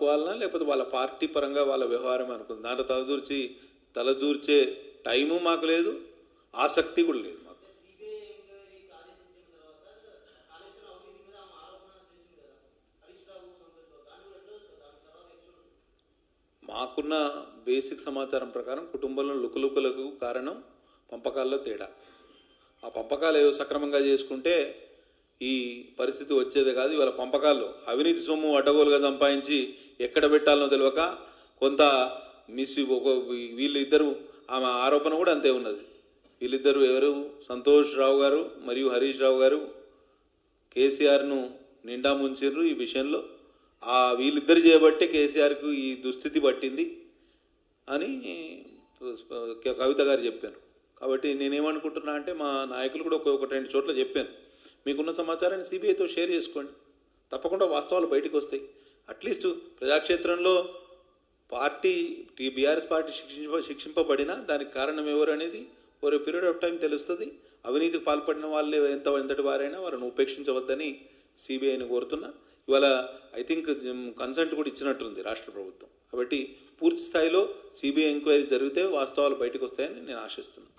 అనుకోవాలన్నా లేకపోతే వాళ్ళ పార్టీ పరంగా వాళ్ళ వ్యవహారం అనుకుంది. దాంట్లో తలదూర్చే టైము మాకు లేదు, ఆసక్తి కూడా లేదు మాకు. మాకున్న బేసిక్ సమాచారం ప్రకారం కుటుంబంలో లుకలుకలకు కారణం పంపకాల్లో తేడా. ఆ పంపకాలు ఏవో సక్రమంగా చేసుకుంటే ఈ పరిస్థితి వచ్చేదే కాదు. ఇవాళ పంపకాల్లో అవినీతి సొమ్ము అడ్డగోలుగా సంపాదించి ఎక్కడ పెట్టాలనో తెలియక కొంత వీళ్ళిద్దరు ఆమె ఆరోపణ కూడా అంతే ఉన్నది. వీళ్ళిద్దరు ఎవరు, సంతోష్ రావు గారు మరియు హరీష్ రావు గారు కేసీఆర్ను నిండా ముంచిర్రు ఈ విషయంలో. వీళ్ళిద్దరు చేయబట్టే కేసీఆర్కు ఈ దుస్థితి పట్టింది అని కవిత గారు చెప్పారు. కాబట్టి నేనేమనుకుంటున్నా అంటే మా నాయకులు కూడా ఒక 2 చోట్ల చెప్పాను, మీకున్న సమాచారాన్ని సిబిఐతో షేర్ చేసుకోండి, తప్పకుండా వాస్తవాలు బయటకు వస్తాయి. అట్లీస్ట్ ప్రజాక్షేత్రంలో పార్టీ బీఆర్ఎస్ పార్టీ శిక్షింపబడినా దానికి కారణం ఎవరు అనేది ఓవర్ పీరియడ్ ఆఫ్ టైం తెలుస్తుంది. అవినీతికి పాల్పడిన వాళ్ళే ఎంతటి వారైనా వారిని ఉపేక్షించవద్దని సిబిఐని కోరుతున్నా. ఇవాళ ఐ థింక్ కన్సెంట్ కూడా ఇచ్చినట్టుంది రాష్ట్ర ప్రభుత్వం. కాబట్టి పూర్తి స్థాయిలో సిబిఐ ఎంక్వైరీ జరిగితే వాస్తవాలు బయటకు వస్తాయని నేను ఆశిస్తున్నాను.